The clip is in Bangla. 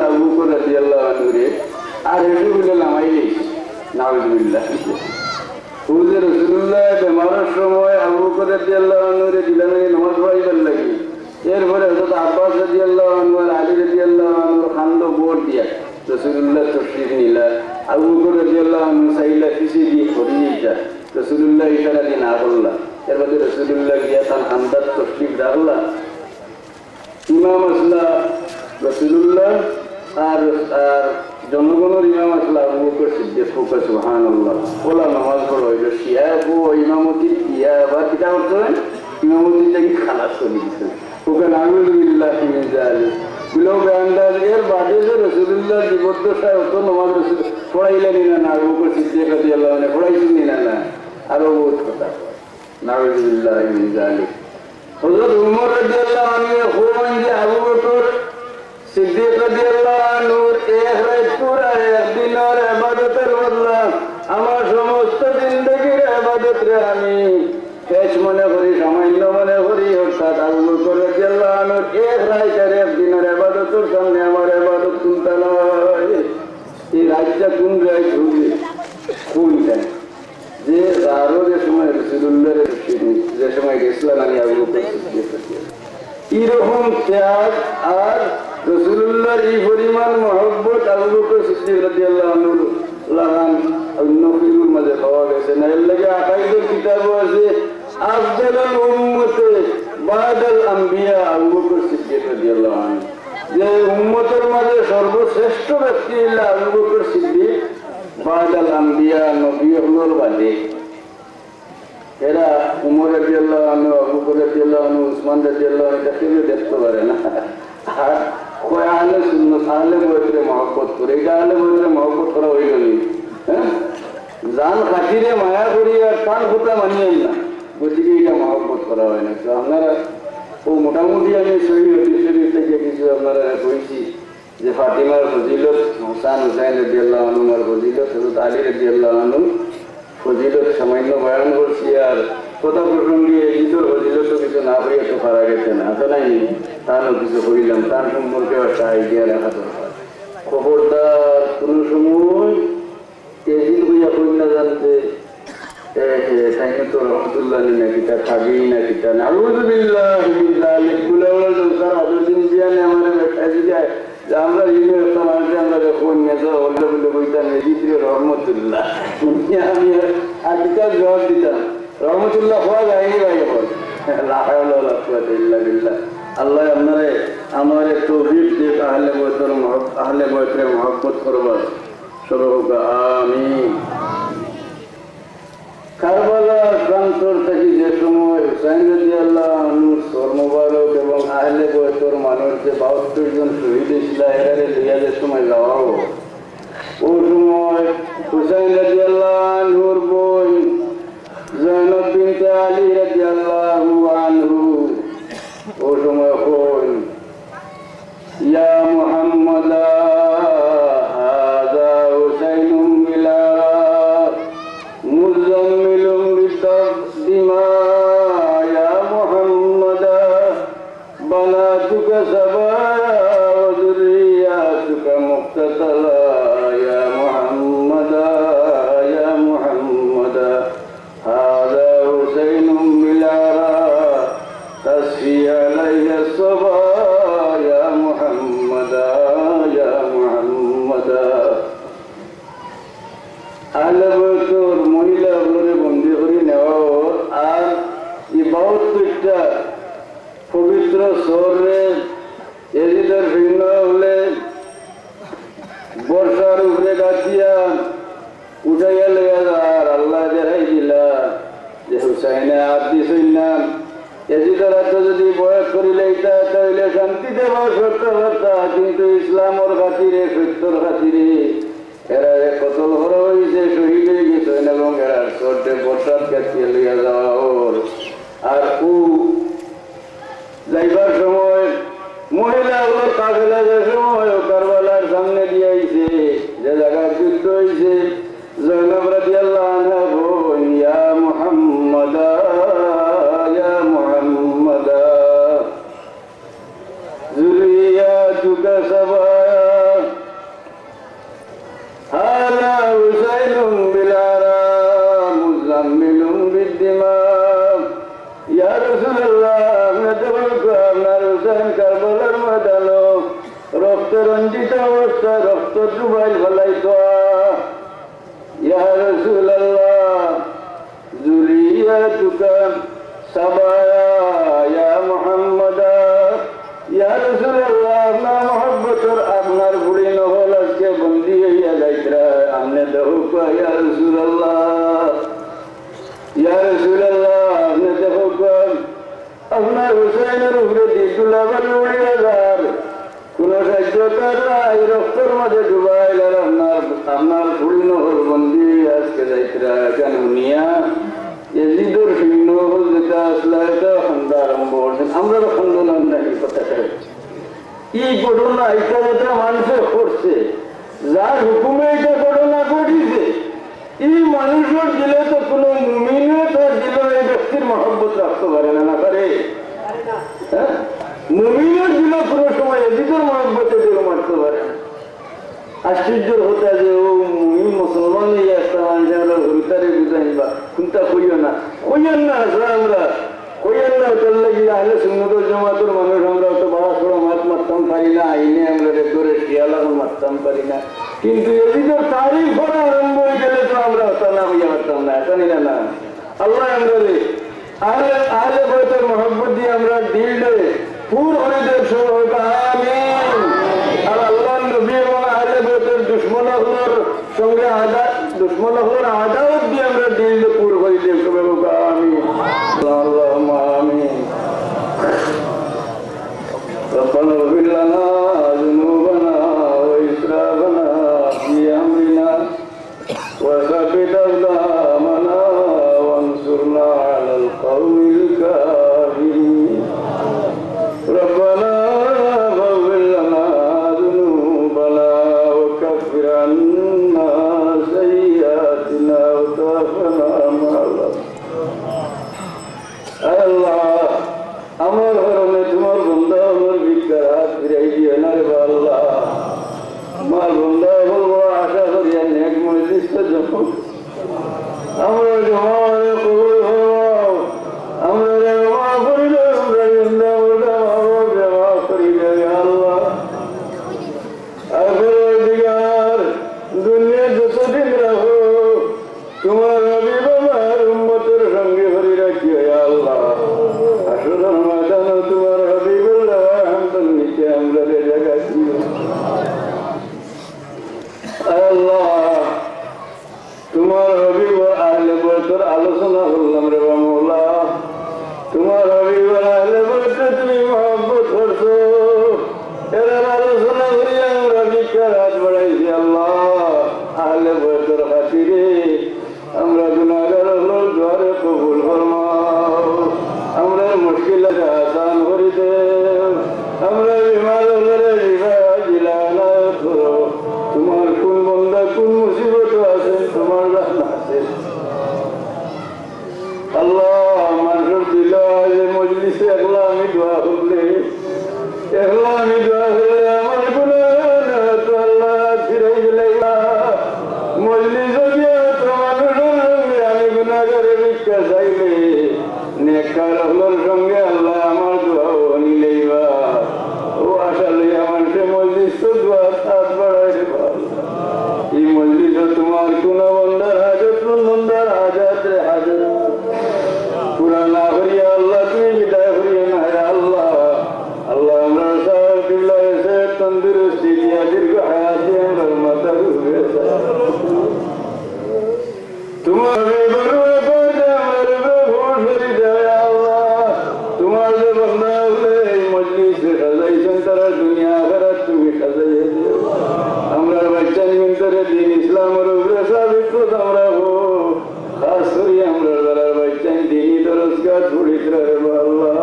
আবু বকর রাদিয়াল্লাহু আনহু রে আর একটু বলে নামাইলি নাউজুবিল্লাহ হুজুর রাসূলুল্লাহ বেমারের সময় আবু বকর রাদিয়াল্লাহু আনহু রে দিলেন নামাজ পড়াইবার লাগি এরপরে হযরত আব্বাস রাদিয়াল্লাহু আনহু আর আলী রাদিয়াল্লাহু আনহু খান্দ বোর দিয়া রাসূলুল্লাহ তশরীফ নিলা আবু বকর রাদিয়াল্লাহু আনহু সাইলা কিসি দি হরিয়েটা রাসূলুল্লাহ ইশারা দিয়ে না বললা এরপরে রাসূলুল্লাহ গিয়া তার খান্দার তশরীফ দারলা ইমাম আসলা রাসূলুল্লাহ আর জনগণের ইমাম আসলা আবু বকর সিদ্দিক ফুকা সুবহানাল্লাহ ওলা নামাজ পড়ো এটা শিয়া ও ইমামতি ইয়া বা কিতা করতেন ইমামতি থেকে খালাস করে দিয়েছেন ওকে নাউজুবিল্লাহি মিন যালিক বিলো আন্দাজ এর বাদে যে রাসূলুল্লাহ জীবদ্দশায় অত নামাজ পড়াইলেন না আবু বকর সিদ্দিক রাদিয়াল্লাহু আনহু পড়াইছেন না আরো বহুত কথা নাউজুবিল্লাহি মিন যালিক হযরত উমর রাদিয়াল্লাহু আনহু হুমান যে আবু বকর সিদ্দিক রাদিয়াল্লাহু আনহুর এক রাত পুরা একদিনের ইবাদতের বদলা আমার সমস্ত জিন্দেগীর ইবাদত রে আমি শেষ মনে করি সামান্য মনে করি অর্থাৎ আবু বকর রাদিয়াল্লাহু আনহুর এক রাতের একদিনের ইবাদতের সামনে আমার ইবাদত শুনতে নয় এই রাতটা কোন রাত হবে কোনটা যে আরো যে সময় রাসূলুল্লাহর যে সময় গেছিলেন আমি আবু বকর সিদ্দিক এরকম ত্যাগ আর রাসূলুল্লাহর এই পরিমাণ মহব্বত আবু বকর সিদ্দিক রাদিয়াল্লাহু আনহু লাগান অন্য ফিরুর মাঝে পাওয়া গেছে না এর লাগে আকাইদের কিতাবও আছে আফজালুল উম্মতে বাদাল আম্বিয়া আবু বকর সিদ্দিক রাদিয়াল্লাহু আনহু যে উম্মতের মাঝে সর্বশ্রেষ্ঠ ব্যক্তি হলো আবু বকর সিদ্দিক বাদাল আম্বিয়া নবী হলোর বাদে এরা উমর রাদিয়াল্লাহু আনহু আবু বকর রাদিয়াল্লাহু আনহু উসমান রাদিয়াল্লাহু আনহু তাকে দেখতে পারে না আর কয় আহলে সুন্নাত আহলে বয়সে মহব্বত করে এটা আহলে বয়সে মহব্বত করা হইল নি হ্যাঁ জান খাতিরে মায়া করি আর কান ফুটা মানিয়েন না গতিকে এটা মহব্বত করা হয় না তো আপনারা ও মোটামুটি আমি সহি হাদিস শরীফ থেকে কিছু আপনারা কইছি যে ফাতিমার ফজিলত হাসান হুসাইন রাদিয়াল্লাহু আনহুর ফজিলত হযরত আলী রাদিয়াল্লাহু আনহু ফজিলত সামান্য বয়ান করছি আর কথা প্রসঙ্গে ঈদের ফজিলত কিছু না হইয়া তো পারা গেছে না আছে নাই তারও কিছু করিলাম তার সম্পর্কে একটা আইডিয়া রাখা দরকার খবরদার কোনো সময় এজিল হইয়া কই না জানতে তাইকে তো রহমতুল্লাহ না কিতা খাবি না কিতা নাউযুবিল্লাহি মিন যালিক কুলাউল দরকার আদদিন জিয়ানে আমারে বেঠাই যায় যে আমরা ইমের একটা মানুষ আমরা দেখুন নেজা হলে বলে বইতাম এজিত্রে রহমতুল্লাহ আমি আর কিতা জবাব দিতাম রহমতুল্লাহ হওয়া যায়নি ভাই বল লা হাওলা ওয়ালা কুওয়াতা ইল্লা বিল্লাহ আল্লাহ আপনারে আমার তৌফিক দিয়ে আহলে বয়তের মহব্বত করবার সর্বক আমিন কারবালার প্রান্তর থেকে যে সময় হুসাইন রাদিয়াল্লাহু আনহুর সর মোবারক এবং আহলে বয়তের মানুষ যে ৭২ জন শহীদ ছিল এরারে লিয়া যে সময় যাওয়া ও সময় হুসাইন রাদিয়াল্লাহু আনহুর বোন জয়নব বিনতে আলী রাদিয়াল্লাহু আনহু ও সময় কোন ইয়া মুহাম্মদ হাযা হুসাইনুম মিলা মুজাম্মিলুম বিতাকদিমা ইয়া মুহাম্মদ বানাতুকা সাবায়া ওয়া যুররিয়াতুকা মুক্তাতালা ইয়া মুহাম্মদ ইয়া মুহাম্মদ হাযা হুসাইনুম মিলা تسفي علي الصبا يا محمد يا محمد আহলে বয়তের মহিলাগুলোরে বন্দী করে নেওয়া আর এই ৭২টা পবিত্র শহরে এজিদের ভিন্ন হলে বর্ষার উপরে গাছিয়া উঠাইয়া লইয়া আর আল্লাহ দেখাই দিলা যে হুসাইনে আর দিছই না এজিদের হাত যদি বয়স করিলে এটা তাহলে শান্তিতে সত্য কথা কিন্তু ইসলামর খাতিরে সত্যর খাতিরে এরা কতল হরা হয়েছে শহীদ হয়ে গেছেন এবং এরা চোটে বর্ষার কাটিয়ে লইয়া যাওয়া ওর আর ও যাইবার সময় মহিলাগুলো কাফেলা যে সময় কারবালার সামনে দিয়ে আইছে যে জায়গায় যুদ্ধ হয়েছে জয়নব রাদিয়াল্লাহু আনহা বোন ইয়া মুহাম্মদ ইয়া মুহাম্মদ যুররিয়াতুকা সাবায়া রঞ্জিত অবস্থা রক্ত ডুবাই ফেলাইতো ইয়া রাসূলুল্লাহ যুরিয়াতুকা সাবায়া ইয়া মুহাম্মদ ইয়া রাসূলুল্লাহ আপনার মহব্বতর আপনার বুড়ি নহল আজকে বন্দি হইয়া যাইতরা আমনে দেখো ইয়া রাসূলুল্লাহ ইয়া রাসূলুল্লাহ আপনি দেখো আপনার হুসাইনের উপরে দিগুলা বালুড়িয়া যার কোন সাহায্যকার এই রক্তর মাঝে ডুবাইল আর আপনার বুড়ি নহল বন্দি আজকে যাইতরা কেন নিয়া এজিদর সৈন্য যেটা আসলে এটা খন্দা আরম্ভ করছেন আমরা খন্দন নাকি কথাটা এই ঘটনা এটা যেটা মানুষের করছে যার হুকুমে এটা ঘটনা ঘটিছে এই মানুষের দিলে তো কোনো মুমিনে তার দিল এই ব্যক্তির মহব্বত রাখতে পারে না পারে হ্যাঁ মুমিনের দিল কোনো সময় এদিকের মহব্বতে দিল মারতে পারে না আশ্চর্য হতে যে ও মুমিন মুসলমান এই একটা মানুষের হরিতারে বুঝাইবা কোনটা কইও না আমরা কইয়েন না ওটার লাগি আহলে সুন্নতুল জামাতের মানুষ আমরা তো বড় ছোড়া মাছ মারতাম পারি না আইনে আমরা রেগুরে শিয়ালাগুন মারতাম পারি না কিন্তু এদিকে তারিখ করা আরম্ভ হয়ে গেলে তো আমরা ওটা না হইয়া পারতাম না জানি না না আল্লাহ আমরা আহলে বয়তের মহব্বত দিয়ে আমরা দিলে পুর হরিদের সহ আমিন আর আল্লাহ নবী এবং আহলে বয়তের দুশ্মনগুলোর সঙ্গে দুশ্মনগুলোর আদালত দিয়ে আমরা দিলে পুর হরিদের সহ আমিন اللهم آمين ربنا اغفر لنا ذنوبنا وإسرافنا في أمرنا وثبت أقدامنا وانصرنا على القوم الكافرين ربنا اغفر لنا ذنوبنا وكفر عنا سيئاتنا وتوفنا مع الأبرار আল্লাহ আমার ঘরে তোমার বন্ধা আমার ভিক্ষার হাত ফিরাই দিয়ে না রে আল্লাহ আমার বন্ধা বলবো আশা করি আর নেক মজলিস জমা আমরা জমা কবুল হও আমরা জমা করিলে আমরা জিন্দা জমা করিলে আল্লাহ আখের দিগার দুনিয়া যতদিন রাখো তোমার হাবিব আমার উম্মতের সঙ্গে ভরি রাখিও আল্লাহ আসরের ময়দানে তোমার হাবিবুল্লাহ হামদুল নিচে আমরা জায়গা দিও আল্লাহ তোমার হাবিব আহলে বয়তের আলোচনা করলাম রে মাওলা তোমার হাবিব আহলে বয়তে তুমি মহব্বত করছো এর আলোচনা করি আমরা ভিক্ষার হাত বাড়াইছি আল্লাহ আহলে বয়তের খাতিরে আমরা গুনাহগার হলো দ্বারে কবুল ফরমাও আমরা মুশকিল আসান করে দেও আমরা বিমার হলে জিলানা করো তোমার কোন বন্দা কোন মুসিবত আছে তোমার জানা আছে আল্লাহ মানুষ দিল যে মজলিসে একলা আমি দোয়া করলে একলা আমি দোয়া করলে আমার গুনাহ তো আল্লাহ ফিরাই দিলে মজলিস দিয়ে তো মানুষের সঙ্গে আমি গুনাহগারে ভিক্ষা চাইলে নেককার হলোর সঙ্গে আল্লাহ আমার দোয়াও নিলেইবা ও আশা লইয়া মানুষে মজলিস তো দোয়া সাত বাড়াই এই মজলিস তোমার কোন বন্দার হাজত বন্দার হাজাত রে হাজত পুরা না করিয়া আল্লাহ তুমি বিদায় করিয়া না আল্লাহ আল্লাহ আমরা সাহায্যুল্লাহ এসে তন্দুরস্তি দিয়া দীর্ঘ হায়াতি আমরা মাথা ঘুরে তোমার তোমার যে বন্ধা হলে এই মজলিসে সাজাইছেন তারা দুনিয়া আখেরাত তুমি সাজাইয়ে দিও আমরা বাচ্চা নিমন্ত্রণে দিন ইসলামের উপরে সাবিত আমরা হো খাস করি আমরা যারা বাচ্চা দিনই দরজগার ছড়িয়ে আল্লাহ